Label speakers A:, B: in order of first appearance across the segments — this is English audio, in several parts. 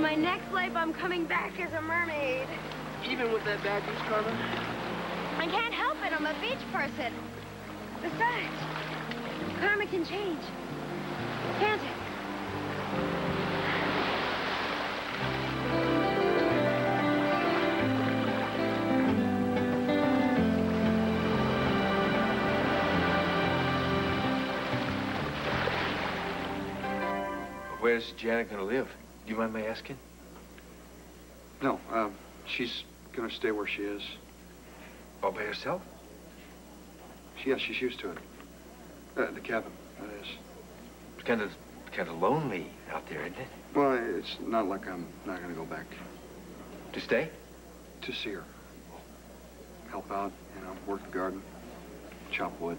A: my next life, I'm coming back as a mermaid.
B: Even with that bad beach karma?
A: I can't help it. I'm a beach person. Besides, karma can change. Can't it?
C: Where's Janet gonna live? Do you mind my asking?
D: No, she's gonna stay where she is.
C: All by herself?
D: Yeah, she's used to it. The cabin, that is.
C: It's kind of lonely out there, isn't it?
D: Well, it's not like I'm not gonna go back.
C: To stay?
D: To see her. Help out, you know, work the garden, chop wood.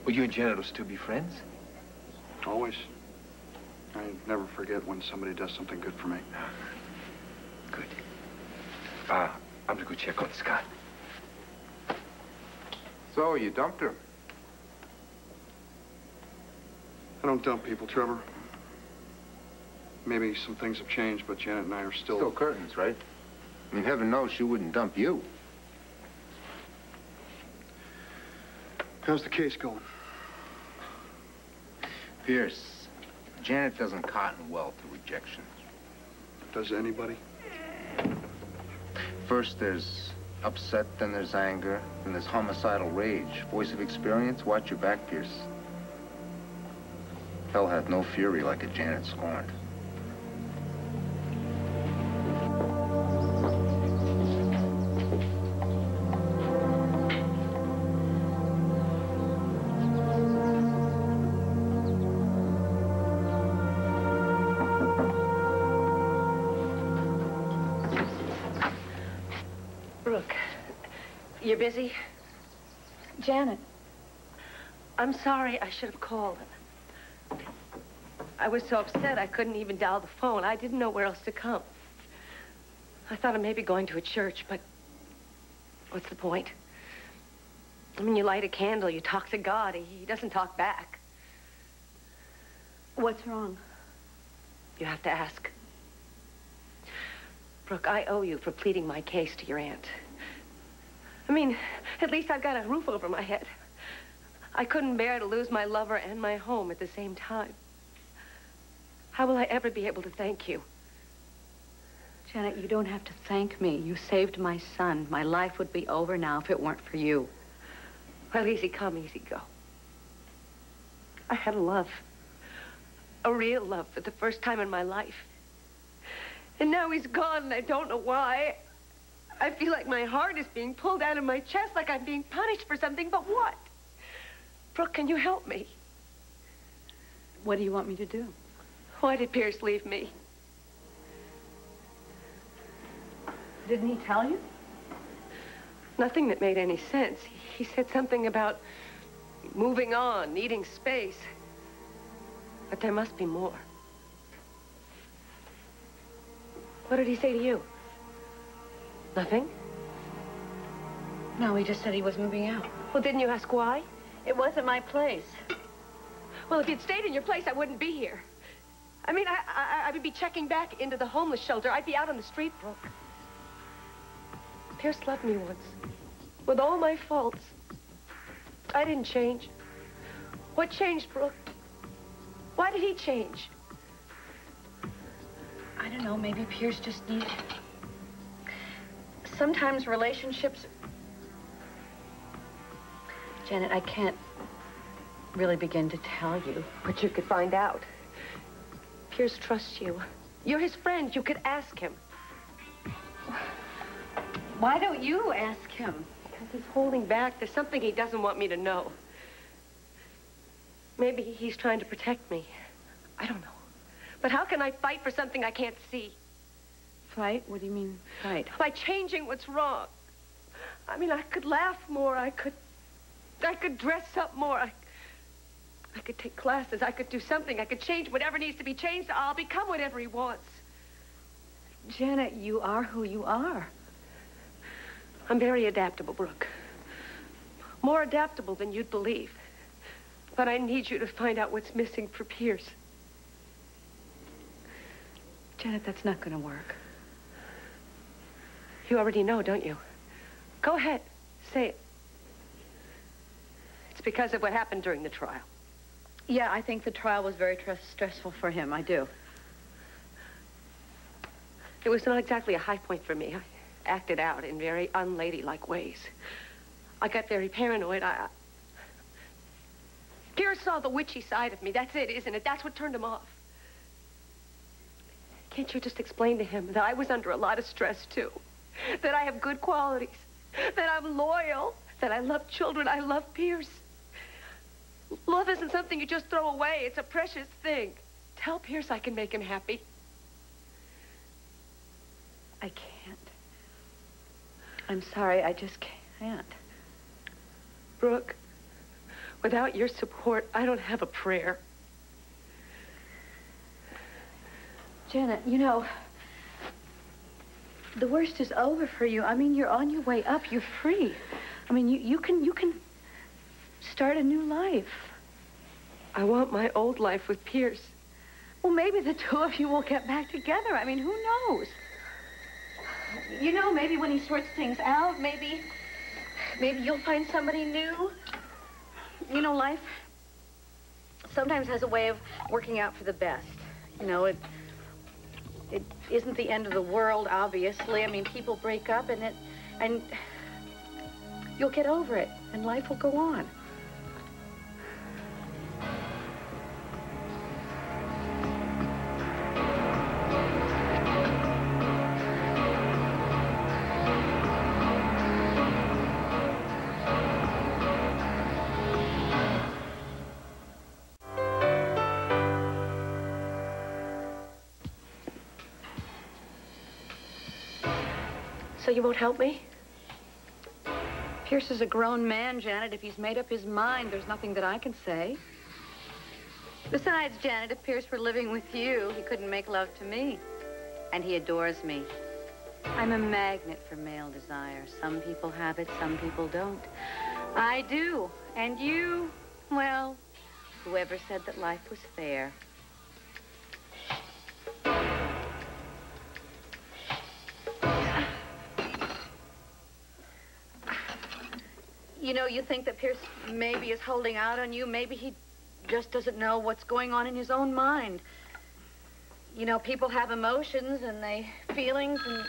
C: Well, you and Janet will still be friends?
D: Always. I never forget when somebody does something good for me.
C: Good. I'm gonna go check on Scott.
E: So, you dumped her?
D: I don't dump people, Trevor. Maybe some things have changed, but Janet and I are still...
E: Still curtains, right? I mean, heaven knows she wouldn't dump you.
D: How's the case going?
E: Pierce, Janet doesn't cotton well to rejection.
D: Does anybody?
E: First there's upset, then there's anger, then there's homicidal rage. Voice of experience, watch your back, Pierce. Hell hath no fury like a Janet scorned.
F: You're busy?
G: Janet.
F: I'm sorry. I should have called. I was so upset I couldn't even dial the phone. I didn't know where else to come. I thought of maybe going to a church, but what's the point? I mean, you light a candle, you talk to God. He doesn't talk back.
G: What's wrong?
F: You have to ask. Brooke, I owe you for pleading my case to your aunt. I mean, at least I've got a roof over my head. I couldn't bear to lose my lover and my home at the same time. How will I ever be able to thank you?
G: Janet, you don't have to thank me. You saved my son. My life would be over now if it weren't for you.
F: Well, easy come, easy go. I had a love. A real love for the first time in my life. And now he's gone and I don't know why. I feel like my heart is being pulled out of my chest, like I'm being punished for something, but what? Brooke, can you help me?
G: What do you want me to do?
F: Why did Pierce leave me?
G: Didn't he tell you?
F: Nothing that made any sense. He said something about moving on, needing space. But there must be more. What did he say to you? Nothing?
G: No, he just said he was moving out.
F: Well, didn't you ask why?
G: It wasn't my place.
F: Well, if you'd stayed in your place, I wouldn't be here. I mean, I would be checking back into the homeless shelter. I'd be out on the street, Brooke. Pierce loved me once. With all my faults. I didn't change. What changed, Brooke? Why did he change?
G: I don't know, maybe Pierce just needed... Sometimes relationships... Janet, I can't really begin to tell you.
F: But you could find out. Pierce trusts you. You're his friend. You could ask him.
G: Why don't you ask him?
F: Because he's holding back. There's something he doesn't want me to know. Maybe he's trying to protect me. I don't know. But how can I fight for something I can't see?
G: Fight? What do you mean, fight?
F: By changing what's wrong. I mean, I could laugh more. I could dress up more. I could take classes. I could do something. I could change whatever needs to be changed. I'll become whatever he wants.
G: Janet, you are who you are.
F: I'm very adaptable, Brooke. More adaptable than you'd believe. But I need you to find out what's missing for Pierce.
G: Janet, that's not going to work.
F: You already know, don't you? Go ahead. Say it. It's because of what happened during the trial.
G: Yeah, I think the trial was very stressful for him. I do.
F: It was not exactly a high point for me. I acted out in very unladylike ways. I got very paranoid. Pierce saw the witchy side of me. That's it, isn't it? That's what turned him off. Can't you just explain to him that I was under a lot of stress, too? That I have good qualities. That I'm loyal. That I love children. I love Pierce. Love isn't something you just throw away. It's a precious thing. Tell Pierce I can make him happy.
G: I can't. I'm sorry, I just can't.
F: Brooke, without your support, I don't have a prayer.
G: Janet, you know, the worst is over for you. I mean, you're on your way up. You're free. I mean, you can start a new life.
F: I want my old life with Pierce.
G: Well, maybe the two of you will get back together. I mean, who knows? You know, maybe when he sorts things out, maybe you'll find somebody new. You know, life sometimes has a way of working out for the best. You know, it isn't the end of the world, obviously. I mean, people break up and you'll get over it and life will go on.
F: So you won't help me?
G: Pierce is a grown man, Janet. If he's made up his mind, there's nothing that I can say. Besides, Janet, if Pierce were living with you, he couldn't make love to me. And he adores me. I'm a magnet for male desire. Some people have it, some people don't. I do. And you, well, whoever said that life was fair? You know, you think that Pierce maybe is holding out on you. Maybe he just doesn't know what's going on in his own mind. You know, people have emotions and feelings and...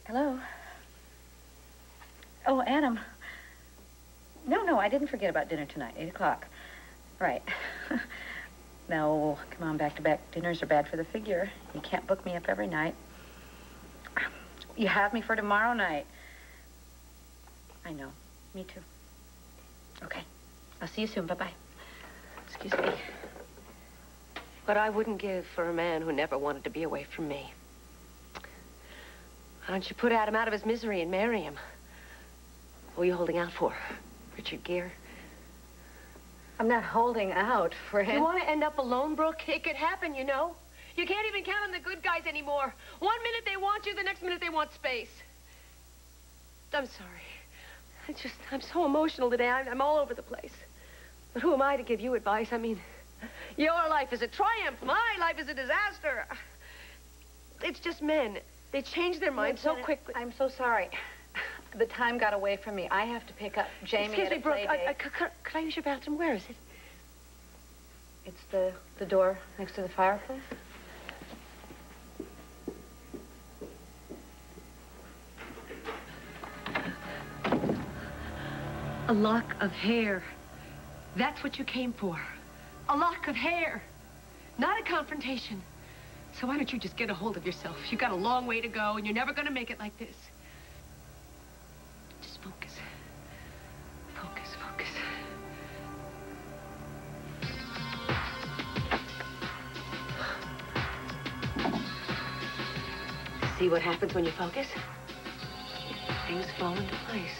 G: Hello? Oh, Adam. No, I didn't forget about dinner tonight, 8 o'clock. Right. No, come on, back-to-back dinners are bad for the figure. You can't book me up every night. You have me for tomorrow night. I know. Me too. Okay. I'll see you soon. Bye-bye. Excuse me.
F: What I wouldn't give for a man who never wanted to be away from me. Why don't you put Adam out of his misery and marry him? What are you holding out for? Richard Gere?
G: I'm not holding out for him.
F: You want to end up alone, Brooke? It could happen, you know. You can't even count on the good guys anymore. 1 minute they want you, the next minute they want space. I'm sorry. I'm so emotional today. I'm all over the place. But who am I to give you advice? I mean, your life is a triumph. My life is a disaster. It's just men. They change their minds so quickly.
G: I'm so sorry. The time got away from me. I have to pick up Jamie at a play date.
F: Could I use your bathroom? Where is it?
G: It's the door next to the fireplace.
F: A lock of hair. That's what you came for. A lock of hair. Not a confrontation. So why don't you just get a hold of yourself? You've got a long way to go, and you're never going to make it like this. Just focus. Focus, focus. See what happens when you focus? Things fall into place.